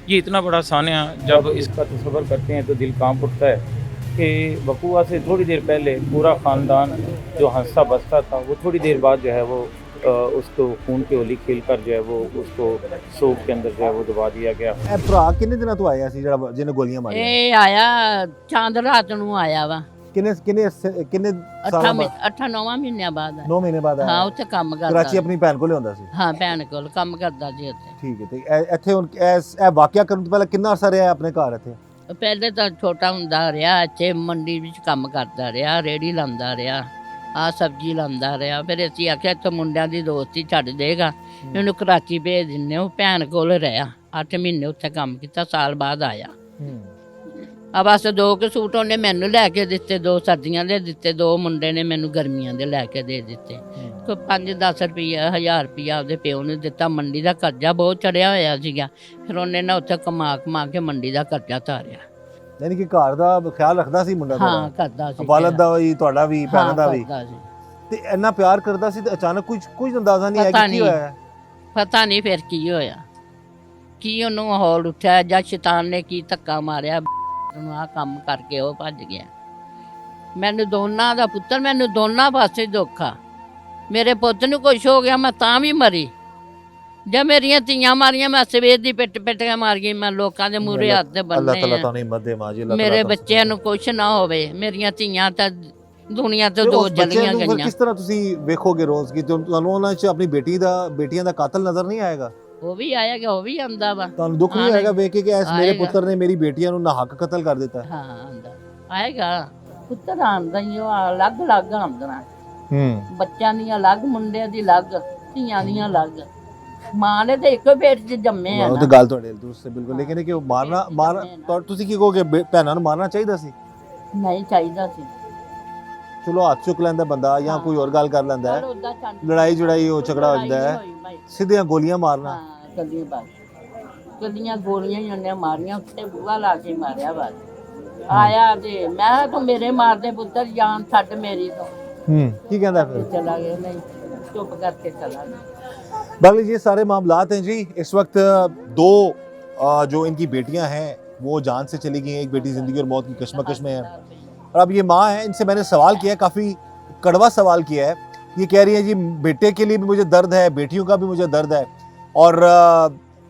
ये इतना बड़ा सानिया जब इसका तसव्वुर करते हैं तो दिल कांप उठता है कि वक़ुआ से थोड़ी देर पहले पूरा ख़ानदान जो हंसता बसता था वो थोड़ी देर बाद जो है वो उसको खून की होली खेल कर जो है वो उसको सूप के अंदर जो है वो दबा दिया गया। ਇਹ ਭਰਾ ਕਿੰਨੇ ਦਿਨਾਂ ਤੋਂ ਆਇਆ ਸੀ ਜਿਹੜਾ ਜਿਹਨੇ ਗੋਲੀਆਂ ਮਾਰੀਆਂ ਇਹ ਆਇਆ ਚਾਂਦ ਰਾਤ ਨੂੰ ਆਇਆ ਵਾ ਕਿੰਨੇ ਕਿੰਨੇ ਕਿੰਨੇ 8-9 ਮਹੀਨਿਆਂ ਬਾਅਦ 9 ਮਹੀਨੇ ਬਾਅਦ ਹਾਂ ਆਇਆ ਉੱਥੇ ਕੰਮ ਕਰਦਾ ਕਰਾਚੀ ਆਪਣੀ ਭੈਣ ਕੋਲ ਹੁੰਦਾ ਸੀ ਹਾਂ ਭੈਣ ਕੋਲ ਕੰਮ ਕਰਦਾ ਜੀ ਉੱਥੇ ਠੀਕ ਹੈ ਤੇ ਇੱਥੇ ਹੁਣ ਇਹ ਵਾਕਿਆ ਕਰਨ ਤੋਂ ਪਹਿਲਾਂ ਕਿੰਨਾ ਅਰਸਾ ਰਿਹਾ ਆਪਣੇ ਘਰ ਇੱਥੇ ਪਹਿਲੇ ਤਾਂ ਛੋਟਾ ਹੁੰਦਾ ਰਿਹਾ ਇੱਥੇ ਮੰਡੀ ਵਿੱਚ ਕੰਮ ਕਰਦਾ ਰਿਹਾ ਰੇੜੀ ਲਾਉਂਦਾ ਰਿਹਾ ਆ ਸਬਜ਼ੀ ਲਾਉਂਦਾ ਰਿਹਾ ਫਿਰ ਅਸੀਂ ਆਖਿਆ ਇੱਥੇ ਮੁੰਡਿਆਂ ਦੀ ਦੋਸਤੀ ਛੱਡ ਦੇਗਾ ਇਹਨੂੰ ਕਰਾਚੀ ਭੇਜ ਦਿੰਨੇ ਉਹ ਭੈਣ ਕੋਲ ਰਿਹਾ 8 ਮਹੀਨੇ ਉੱਥੇ ਕੰਮ ਕੀਤਾ ਸਾਲ ਬਾਅਦ ਆਇਆ ਆ ਬਸ 2 ਕੁ ਸੂਟ ਉਹਨੇ ਮੈਨੂੰ ਲੈ ਕੇ ਦਿੱਤੇ 2 ਸਰਦੀਆਂ ਦੇ ਦਿੱਤੇ 2 ਮੁੰਡੇ ਨੇ ਮੈਨੂੰ ਗਰਮੀਆਂ ਦੇ ਲੈ ਕੇ ਦੇ ਦਿੱਤੇ ਕੋਈ 5-10 ਰੁਪਈਆ 1000 ਰੁਪਈਆ ਉਹਦੇ ਪਿਓ ਨੇ ਦਿੱਤਾ ਮੰਡੀ ਦਾ ਕਰਜ਼ਾ ਬਹੁਤ ਚੜਿਆ ਹੋਇਆ ਸੀਗਾ ਫਿਰ ਉਹਨੇ ਨਾ ਉੱਥੇ ਕਮਾ ਕੇ ਮੰਡੀ ਦਾ ਕਰਜ਼ਾ ਤਾਰਿਆ ਯਾਨੀ ਕਿ ਘਰ ਦਾ ਖਿਆਲ ਰੱਖਦਾ ਸੀ ਮੁੰਡਾ ਹਾਂ ਕਰਦਾ ਸੀ ਵਾਲਦ ਦਾ ਵੀ ਤੁਹਾਡਾ ਵੀ ਭੈਣਾਂ ਦਾ ਵੀ ਕਰਦਾ ਸੀ। ਤੇ ਇੰਨਾ ਪਿਆਰ ਕਰਦਾ ਸੀ ਤੇ ਅਚਾਨਕ ਕੁਝ ਅੰਦਾਜ਼ਾ ਨਹੀਂ ਆਇਆ ਪਤਾ ਕਿ ਕੀ ਨਹੀਂ। ਹੋਇਆ ਪਤਾ ਨਹੀਂ ਫਿਰ ਕੀ ਹੋਇਆ ਕੀ ਉਹਨੂੰ ਹੌਲ ਉੱਠਿਆ ਜਾਂ ਸ਼ੈਤਾਨ ਨੇ ਕੀ ਧੱਕਾ ਮਾਰਿਆ ਉਹਨੂੰ ਆਹ ਕੰਮ ਕਰਕੇ ਉਹ ਭੱਜ ਗਿਆ ਮੈਨੂੰ ਦੋਨਾਂ ਦਾ ਪੁੱਤਰ ਮੈਨੂੰ ਦੋਨਾਂ ਪਾਸੇ ਦੁੱਖ ਆ ਮੇਰੇ ਪੁੱਤ ਨੂੰ ਕੁਛ ਹੋ ਗਿਆ ਮੈਂ ਤਾਂ ਵੀ ਮਰੀ ਜੇ ਮੇਰੀਆਂ ਧੀਆਂ ਮਾਰੀਆਂ ਮੈਂ ਸਵੇਰ ਦੀ ਪਿੱਟ ਕੇ ਮਾਰ ਗਈ ਮੈਂ ਲੋਕਾਂ ਦੇ ਮੂਹਰੇ ਹੱਥ ਤੇ ਅੱਲਾਹ ਤਾਲਾ ਬੰਨੇ ਤੁਹਾਨੂੰ ਹਿੰਮਤ ਦੇ ਮਾਜੀ ਅੱਲਾਹ ਮੇਰੇ ਬੱਚਿਆਂ ਨੂੰ ਕੁਛ ਨਾ ਹੋਵੇ ਮੇਰੀਆਂ ਧੀਆਂ ਤਾਂ ਦੁਨੀਆ ਤੋਂ ਦੋ ਜਲੀਆਂ ਗਈਆਂ ਕਿਸ ਤਰ੍ਹਾਂ ਤੁਸੀਂ ਵੇਖੋਗੇ ਰੋਜ਼ ਕਿ ਤੁਹਾਨੂੰ ਉਹਨਾਂ 'ਚ ਆਪਣੀ ਬੇਟੀਆਂ ਦਾ ਕਾਤਲ ਨਜ਼ਰ ਨਹੀਂ ਆਏਗਾ ਉਹ ਵੀ ਆਏਗਾ ਉਹ ਵੀ ਆਂਦਾ ਵਾ ਤੁਹਾਨੂੰ ਦੁੱਖ ਨਹੀਂ ਹੋਏਗਾ ਵੇਖ ਕੇ ਕਿ ਇਸ ਮੇਰੇ ਪੁੱਤਰ ਨੇ ਮੇਰੀ ਬੇਟੀਆਂ ਨੂੰ ਨਾਹਕ ਕਤਲ ਕਰ ਦਿੱਤਾ ਹਾਂ ਆਂਦਾ ਆਏਗਾ ਪੁੱਤਰ ਆਂਦਾ ਹੀ ਉਹ ਅਲੱਗ ਆਂਦਾ ਬੱਚਿਆਂ ਦੀਆਂ ਅਲੱਗ ਮੁੰਡਿਆਂ ਦੀ ਅਲੱਗ ਧੀਆਂ ਦੀਆਂ ਅਲੱਗ ਮਾਂ ਨੇ ਤਾਂ ਇੱਕੋ ਪੇਟ 'ਚ ਜੰਮੇ ਆ ਉਹ ਤਾਂ ਗੱਲ ਤੁਹਾਡੇ ਦੂਸਰੇ ਬਿਲਕੁਲ ਲੇਕਿਨ ਕਿ ਉਹ ਮਾਰਨਾ ਤੁਸੀਂ ਕੀ ਕਹੋਗੇ ਭੈਣਾਂ ਨੂੰ ਮਾਰਨਾ ਚਾਹੀਦਾ ਸੀ ਨਹੀਂ ਚਾਹੀਦਾ ਸੀ ਚਲੋ ਹੱਥ ਚੁੱਕ ਲੈਂਦਾ ਬੰਦਾ ਜਾਂ ਕੋਈ ਹੋਰ ਗੱਲ ਕਰ ਲੈਂਦਾ ਹੈ ਲੜਾਈ ਜੜਾਈ ਉਹ ਝਗੜਾ ਹੋ ਜਾਂਦਾ ਹੈ ਸਿੱਧੀਆਂ ਗੋਲੀਆਂ ਮਾਰਨਾ ਹਾਂ ਕੱਲੀਆਂ ਗੋਲੀਆਂ ਹੀ ਉਹਨੇ ਮਾਰੀਆਂ ਉੱਤੇ ਬੂਹਾ ਲਾ ਕੇ ਮਾਰਿਆ ਬਸ ਆਇਆ ਤੇ ਮੈਂ ਤੂੰ ਮੇਰੇ ਮਾਰਦੇ ਪੁੱਤਰ ਜਾਨ ਛੱਡ ਮੇਰੀ ਤੋਂ ਕੀ ਕਹਿੰਦਾ ਫਿਰ ਚਲਾ ਗਿਆ ਨਹੀਂ ਚੁੱਪ ਕਰਕੇ ਚਲਾ ਗਿਆ बाली ये सारे मामलात हैं जी इस वक्त 2 जो इनकी बेटियां हैं वो जान से चली गई हैं एक बेटी ज़िंदगी और मौत की कश्मकश में है और अब ये माँ है इनसे मैंने सवाल किया है काफ़ी कड़वा सवाल किया है ये कह रही है जी बेटे के लिए भी मुझे दर्द है बेटियों का भी मुझे दर्द है और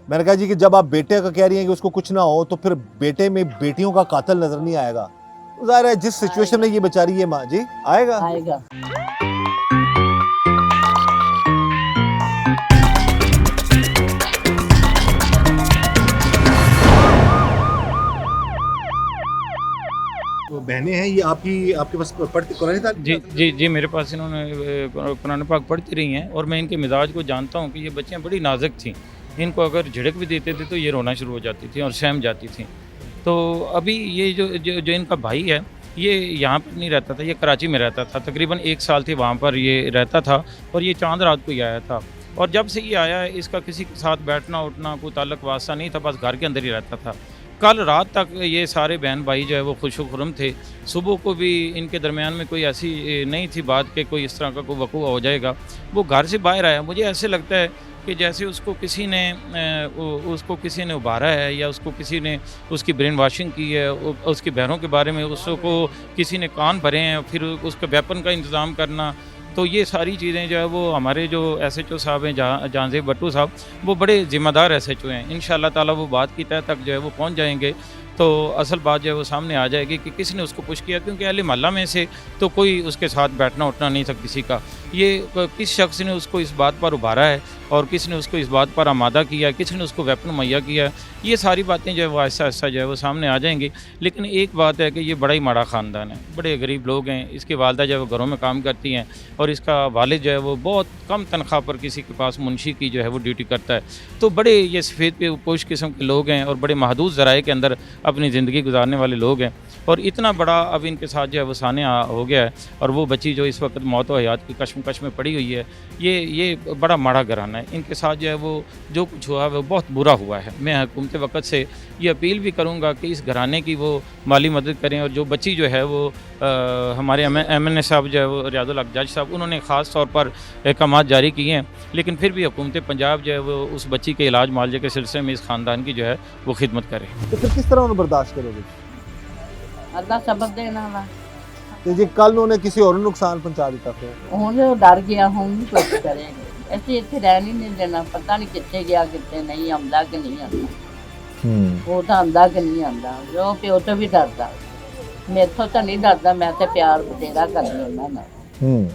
मैंने कहा जी कि जब आप बेटे का कह रही हैं कि उसको कुछ ना हो तो फिर बेटे में बेटियों का कातिल नज़र नहीं आएगा ज़ाहिर है जिस सिचुएशन में ये बेचारी है माँ जी आएगा बहनें हैं ये आपके पास पढ़ती कुरान तालीम जी मेरे पास इन्होंने कुरान पाक पढ़ती रही हैं और मैं इनके मिजाज को जानता हूँ कि ये बच्चियाँ बड़ी नाजुक थीं इनको अगर झिड़क भी देते थे तो ये रोना शुरू हो जाती थी और सहम जाती थी तो अभी ये जो इनका भाई है ये यहाँ पर नहीं रहता था ये कराची में रहता था तकरीबन 1 साल थे वहाँ पर ये रहता था और ये चांद रात को ही आया था और जब से ये आया है इसका किसी के साथ बैठना उठना कोई ताल्लुक वास्ता नहीं था बस घर के अंदर ही रहता था कल रात तक ये सारे बहन भाई जो है वो खुशुखुरम थे सुबह को भी इनके दरमियान में कोई ऐसी नहीं थी बात कि कोई इस तरह का कोई वक़ूआ हो जाएगा वो घर से बाहर आया मुझे ऐसे लगता है कि जैसे उसको किसी ने उभारा है या उसको किसी ने उसकी ब्रेन वॉशिंग की है उसकी बहनों के बारे में उसको किसी ने कान भरे हैं फिर उसके वेपन का इंतज़ाम करना तो ये सारी चीज़ें जो है वो हमारे जो SHO साहब हैं जहांजेब भट्टू साहब वो बड़े ज़िम्मेदार SHO हैं इंशाअल्लाह ताला वो बात की तह तक जो है वो पहुंच जाएंगे तो असल बात जो है वो सामने आ जाएगी कि किसी ने उसको पुश किया क्योंकि अहले मोहल्ला में से तो कोई उसके साथ बैठना उठना नहीं था किसी का ये किस शख्स ने उसको इस बात पर उभारा है और किसी ने उसको इस बात पर आमादा किया किसी ने उसको वेपन मुहैया किया ये सारी बातें जो है वो आहिस्ता आहिस्ता जो है वो सामने आ जाएंगी लेकिन एक बात है कि ये बड़ा ही माड़ा ख़ानदान है बड़े गरीब लोग हैं इसकी वालदा जो है वो घरों में काम करती हैं और इसका वालिद जो है वो बहुत कम तनख्वाह पर किसी के पास मुंशी की जो है वो ड्यूटी करता है तो बड़े ये सफ़ेद पे पोश किस्म के लोग हैं और बड़े महदूद ज़राए के अंदर अपनी ज़िंदगी गुजारने वाले लोग हैं और इतना बड़ा अब इनके साथ जो है वो सानिया हो गया है और वो बच्ची जो इस वक्त मौत व हयात की कश्मकश में पड़ी हुई है ये बड़ा माड़ा घराना है इनके साथ जो है वो जो कुछ हुआ है वो बहुत बुरा हुआ है मैं हुकूमत वक्त से ये अपील भी करूँगा कि इस घराने की वो माली मदद करें और जो बच्ची जो है वो हमारे MNA साहब जो है वो रियाजुल हक जज साहब उन्होंने ख़ास तौर पर अहकाम जारी किए हैं लेकिन फिर भी हुकूमत पंजाब जो है वो उस बच्ची के इलाज मुआवजे के सिलसिले में इस ख़ानदान की जो है वो खिदमत करे तो फिर किस तरह उन्हें बर्दाश्त करोगे ਅੱਲਾ ਸਬਰ ਦੇਣਾ ਵਾ ਤੇ ਜੇ ਕੱਲ ਉਹਨੇ ਕਿਸੇ ਹੋਰ ਨੂੰ ਨੁਕਸਾਨ ਪਹੁੰਚਾ ਦਿੱਤਾ ਫਿਰ ਹੁਣ ਉਹ ਡਰ ਗਿਆ ਹੁਣ ਨਹੀਂ ਕੁਝ ਕਰੇਗਾ ਅਸੀਂ ਇੱਥੇ ਰਹਿਣ ਹੀ ਨਹੀਂ ਦੇਣਾ ਪਤਾ ਨਹੀਂ ਕਿੱਥੇ ਗਿਆ ਕਿੱਥੇ ਨਹੀਂ ਆਉਂਦਾ ਕਿ ਨਹੀਂ ਆਉਂਦਾ ਉਹ ਤਾਂ ਆਉਂਦਾ ਕਿ ਨਹੀਂ ਆਉਂਦਾ ਜੋ ਪਿਓ ਤੋਂ ਵੀ ਡਰਦਾ ਮੈਥੋਂ ਤਾਂ ਨਹੀਂ ਡਰਦਾ ਮੈਂ ਤੇ ਪਿਆਰ ਬਥੇਰਾ ਕਰਦੀ ਉਹਨਾਂ ਨਾਲ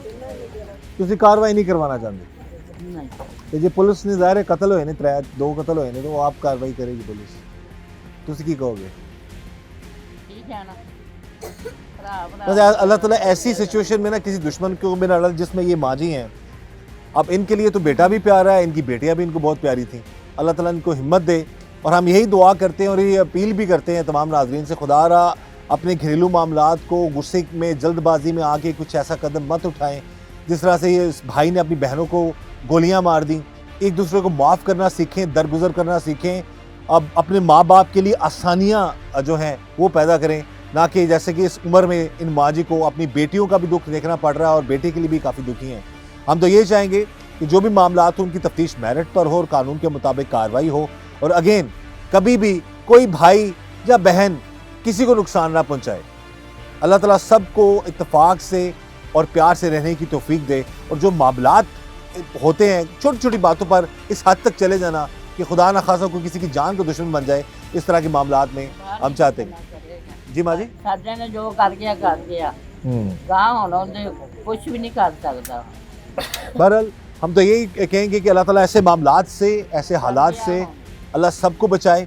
ਤੁਸੀਂ ਕਾਰਵਾਈ ਨਹੀਂ ਕਰਵਾਉਣਾ ਚਾਹੁੰਦੇ ਨਹੀਂ ਤੇ ਜੇ ਪੁਲਿਸ ਨੇ ਜ਼ਾਹਿਰ ਹੈ ਕਤਲ ਹੋਏ ਨੇ ਦੋ ਕਤਲ ਹੋਏ ਨੇ ਤਾਂ ਉਹ ਆਪ ਕਾਰਵਾਈ ਕਰੇਗੀ ਪੁਲਿਸ ਤੁਸੀਂ ਕੀ ਕਹੋਗੇ ठीक है ना भरा तो अल्लाह ताला ऐसी सिचुएशन में ना किसी दुश्मन को भी ना डाले जिसमें ये माँ जी हैं अब इनके लिए तो बेटा भी प्यारा है इनकी बेटियां भी इनको बहुत प्यारी थी अल्लाह ताला इनको हिम्मत दे और हम यही दुआ करते हैं और ये अपील भी करते हैं तमाम नाजरीन से खुदा रहा अपने घरेलू मामलात को गुस्से में जल्दबाजी में आके कुछ ऐसा कदम मत उठाएं जिस तरह से ये इस भाई ने अपनी बहनों को गोलियां मार दी एक दूसरे को माफ़ करना सीखें दरगुजर करना सीखें अब अपने माँ बाप के लिए आसानियाँ जो हैं वो पैदा करें ना कि जैसे कि इस उम्र में इन माँ जी को अपनी बेटियों का भी दुख देखना पड़ रहा है और बेटे के लिए भी काफ़ी दुखी हैं हम तो ये चाहेंगे कि जो भी मामलात हो उनकी तफ्तीश मेरिट पर हो और कानून के मुताबिक कार्रवाई हो और अगेन कभी भी कोई भाई या बहन किसी को नुकसान ना पहुँचाए अल्लाह ताला सबको इत्तेफाक से और प्यार से रहने की तौफीक दे और जो मामलात होते हैं छोटी छोटी बातों पर इस हद तक चले जाना कि खुदा न खासा कोई किसी की जान को दुश्मन बन जाए इस तरह के मामलात में हम चाहते हैं जी माँ जी ਸਾਡੇ ਨੇ ਜੋ ਕਰ ਗਿਆ ਗਾਂ ਹੁਣ ਉਹਦੇ ਕੁਝ ਵੀ ਨਹੀਂ ਕਰ ਸਕਦਾ बहरहाल हम तो यही कहेंगे कि अल्लाह ताला ऐसे मामलात से ऐसे हालात से अल्लाह सबको बचाए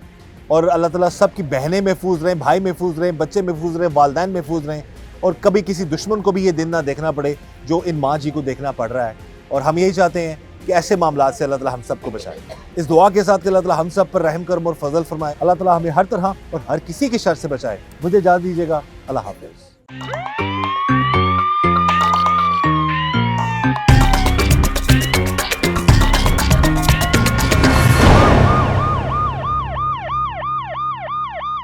और अल्लाह ताला सबकी बहनें महफूज रहें भाई महफूज रहें बच्चे महफूज रहें वालदैन महफूज रहें और कभी किसी दुश्मन को भी ये दिन ना देखना पड़े जो इन माँ जी को देखना पड़ रहा है और हम यही चाहते हैं कि ऐसे मामलात से अल्लाह ताला हम सबको बचाए इस दुआ के साथ कि अल्लाह ताला हम सब पर रहम करम और फजल फरमाए अल्लाह ताला हमें हर तरह और हर किसी की शर से बचाए मुझे इजाज़त दीजिएगा अल्लाह हाफ़िज़।